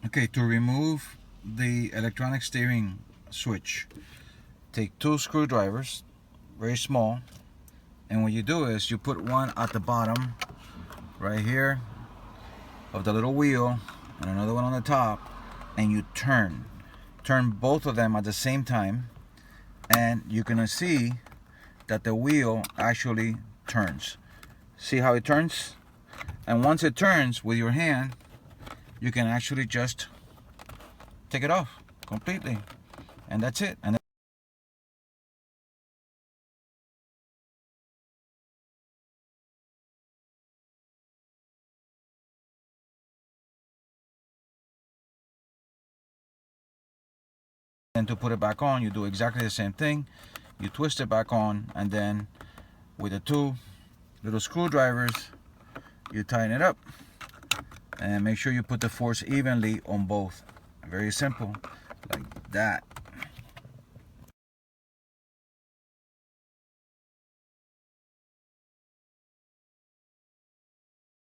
Okay, to remove the electronic steering switch, take 2 screwdrivers, very small, and what you do is you put one at the bottom right here of the little wheel and another one on the top, and you turn both of them at the same time, and you're gonna see that the wheel actually turns. See how it turns? And once it turns with your hand, you can actually just take it off completely, and that's it. And then to put it back on, you do exactly the same thing. You twist it back on, and then with the 2 little screwdrivers, you tighten it up, and make sure you put the force evenly on both. Very simple, like that.